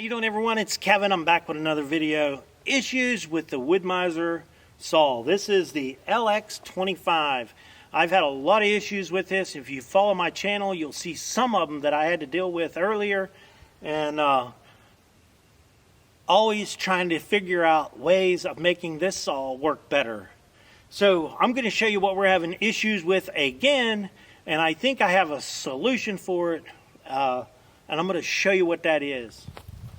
you doing, everyone? It's Kevin. I'm back with another video. Issues with the Wood-Mizer saw. This is the LX25. I've had a lot of issues with this. If you follow my channel, you'll see some of them that I had to deal with earlier, and always trying to figure out ways of making this saw work better. So I'm going to show you what we're having issues with again, and I think I have a solution for it, and I'm going to show you what that is.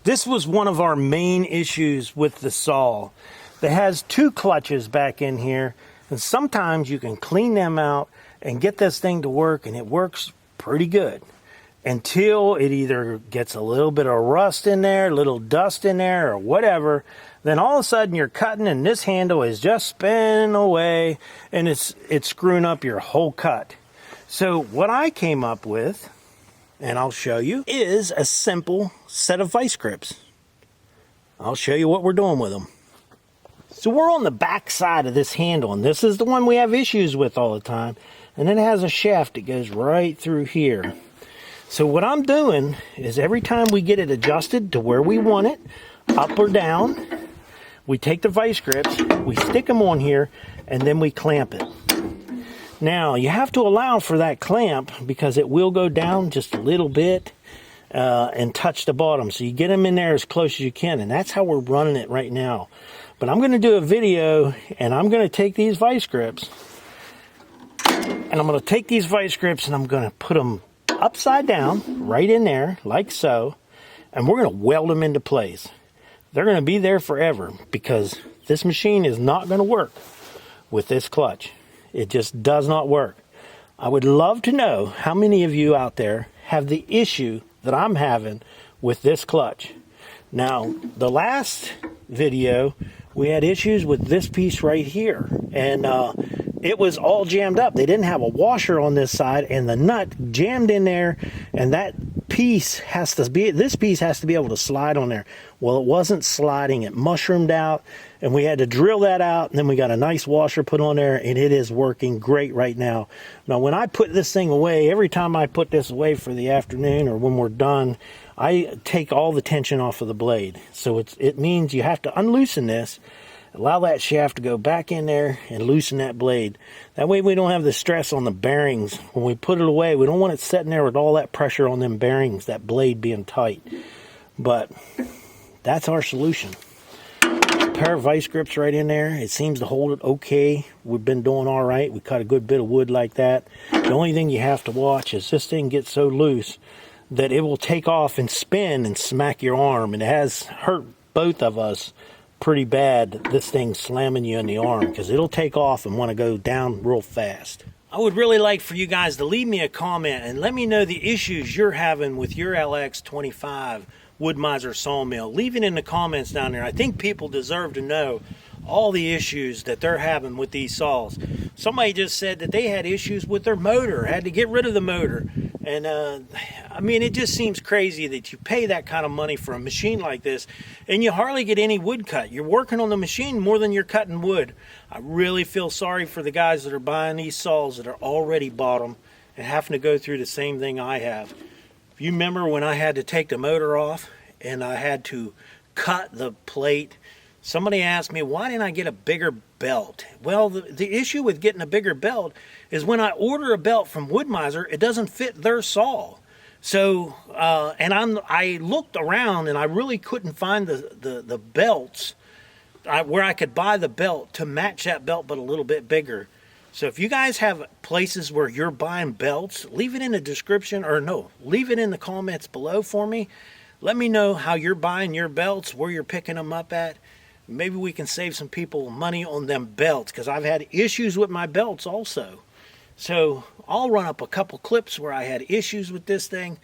This was one of our main issues with the saw. It has two clutches back in here, and sometimes you can clean them out and get this thing to work, and it works pretty good until it either gets a little bit of rust in there, a little dust in there, or whatever. Then all of a sudden you're cutting and this handle is just spinning away, and it's screwing up your whole cut. So what I came up with, and I'll show you, is a simple set of vice grips. I'll show you what we're doing with them. So we're on the back side of this handle, and this is the one we have issues with all the time. And then it has a shaft that goes right through here. So what I'm doing is every time we get it adjusted to where we want it, up or down, we take the vice grips, we stick them on here, and then we clamp it. Now, you have to allow for that clamp because it will go down just a little bit and touch the bottom. So you get them in there as close as you can, and that's how we're running it right now. But I'm going to do a video, and I'm going to take these vice grips, and I'm going to take these vice grips, and I'm going to put them upside down right in there, like so, and we're going to weld them into place. They're going to be there forever because this machine is not going to work with this clutch. It just does not work. I would love to know how many of you out there have the issue that I'm having with this clutch. Now, the last video, we had issues with this piece right here, and it was all jammed up. They didn't have a washer on this side, and the nut jammed in there, and that piece has to be, this piece has to be able to slide on there. Well, it wasn't sliding. It mushroomed out, and we had to drill that out, and then we got a nice washer put on there, and it is working great right now. Now, when I put this thing away, every time I put this away for the afternoon or when we're done, I take all the tension off of the blade. So it means you have to unloosen this, allow that shaft to go back in there, and loosen that blade. That way we don't have the stress on the bearings. When we put it away, we don't want it sitting there with all that pressure on them bearings, that blade being tight. But that's our solution. A pair of vice grips right in there. It seems to hold it okay. We've been doing all right. We cut a good bit of wood like that. The only thing you have to watch is this thing gets so loose that it will take off and spin and smack your arm. And it has hurt both of us pretty bad, this thing slamming you in the arm, because it'll take off and want to go down real fast. I would really like for you guys to leave me a comment and let me know the issues you're having with your LX25 Wood-Mizer sawmill. Leave it in the comments down there. I think people deserve to know all the issues that they're having with these saws. Somebody just said that they had issues with their motor, had to get rid of the motor. And I mean, it just seems crazy that you pay that kind of money for a machine like this and you hardly get any wood cut. You're working on the machine more than you're cutting wood. I really feel sorry for the guys that are buying these saws that are already bought them and having to go through the same thing I have. If you remember when I had to take the motor off and I had to cut the plate, somebody asked me, why didn't I get a bigger belt? Well, the issue with getting a bigger belt is when I order a belt from Wood-Mizer, it doesn't fit their saw. So, and I looked around and I really couldn't find the belts where I could buy the belt to match that belt but a little bit bigger. So if you guys have places where you're buying belts, leave it in the description, or no, leave it in the comments below for me. Let me know how you're buying your belts, where you're picking them up at. Maybe we can save some people money on them belts, because I've had issues with my belts also. So I'll run up a couple clips where I had issues with this thing.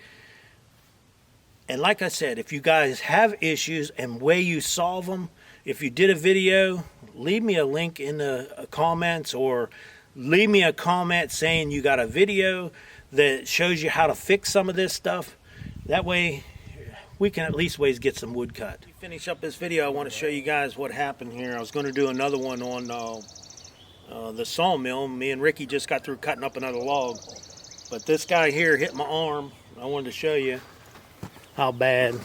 And like I said, if you guys have issues and way you solve them, if you did a video, leave me a link in the comments, or leave me a comment saying you got a video that shows you how to fix some of this stuff. That way we can at least ways get some wood cut. To finish up this video, I want to show you guys what happened here. I was going to do another one on the sawmill. Me and Ricky just got through cutting up another log, but this guy here hit my arm. I wanted to show you how bad.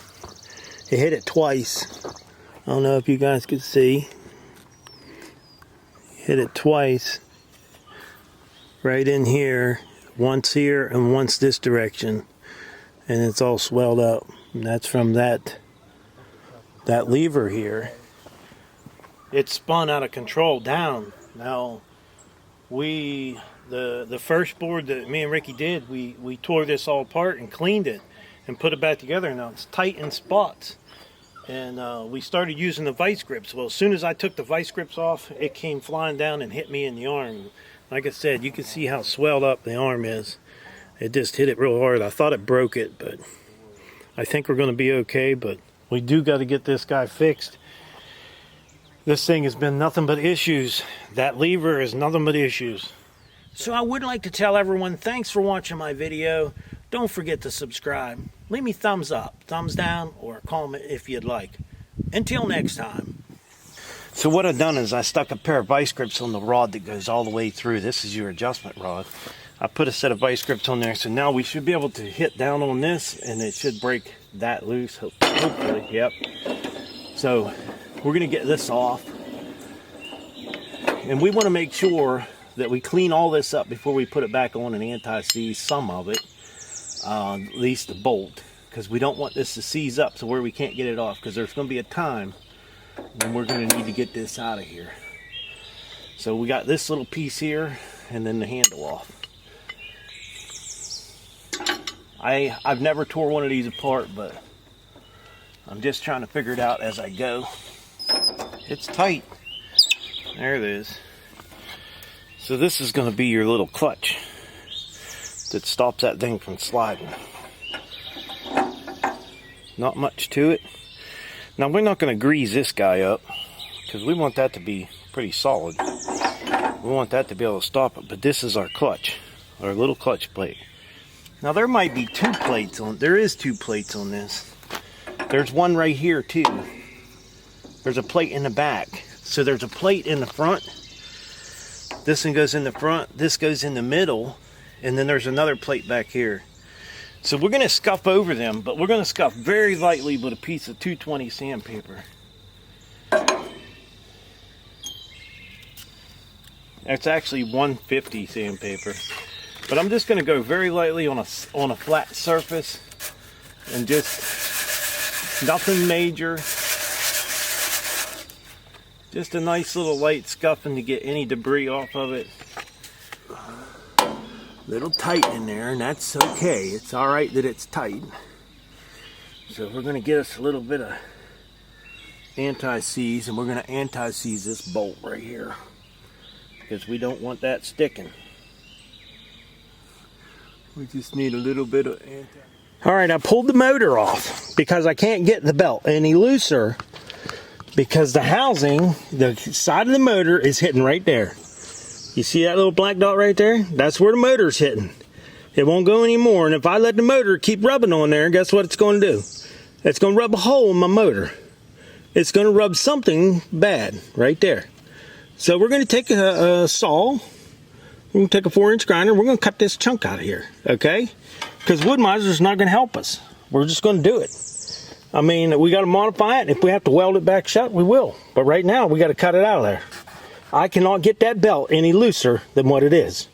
It hit it twice. I don't know if you guys could see. Hit it twice. Right in here. Once here and once this direction. And it's all swelled up. And that's from that lever here. It spun out of control down. Now, the first board that me and Ricky did, we tore this all apart and cleaned it and put it back together. Now it's tight in spots. And we started using the vice grips. Well, as soon as I took the vice grips off, it came flying down and hit me in the arm. Like I said, you can see how swelled up the arm is. It just hit it real hard. I thought it broke it, but I think we're going to be okay. But we do got to get this guy fixed. This thing has been nothing but issues. That lever is nothing but issues. So I would like to tell everyone, thanks for watching my video. Don't forget to subscribe. Leave me thumbs up, thumbs down, or a comment if you'd like. Until next time. So what I've done is I stuck a pair of vice grips on the rod that goes all the way through. This is your adjustment rod. I put a set of vice grips on there, so now we should be able to hit down on this, and it should break that loose, hopefully. Yep. So we're going to get this off, and we want to make sure that we clean all this up before we put it back on and anti-seize some of it, at least the bolt, because we don't want this to seize up so where we can't get it off, because there's going to be a time when we're going to need to get this out of here. So we got this little piece here and then the handle off. I've never tore one of these apart, but I'm just trying to figure it out as I go. It's tight. There it is. So this is going to be your little clutch that stops that thing from sliding. Not much to it. Now we're not going to grease this guy up because we want that to be pretty solid. We want that to be able to stop it, but this is our clutch, our little clutch plate. Now there might be two plates on, there is two plates on this. There's one right here too. There's a plate in the back. So there's a plate in the front. This one goes in the front, this goes in the middle, and then there's another plate back here. So we're going to scuff over them, but we're going to scuff very lightly with a piece of 220 sandpaper. That's actually 150 sandpaper. But I'm just going to go very lightly on a flat surface and just nothing major. Just a nice little light scuffing to get any debris off of it. Little tight in there, and that's okay. It's all right that it's tight. So we're going to get us a little bit of anti-seize, and we're going to anti-seize this bolt right here because we don't want that sticking. We just need a little bit of anti. All right, I pulled the motor off because I can't get the belt any looser because the housing, the side of the motor is hitting right there. You see that little black dot right there? That's where the motor's hitting. It won't go anymore, and if I let the motor keep rubbing on there, guess what it's going to do? It's going to rub a hole in my motor. It's going to rub something bad right there. So we're going to take a saw. We're going to take a 4-inch grinder. We're going to cut this chunk out of here, okay? Because Wood-Mizer is not going to help us. We're just going to do it. I mean, we got to modify it. If we have to weld it back shut, we will. But right now, we got to cut it out of there. I cannot get that belt any looser than what it is.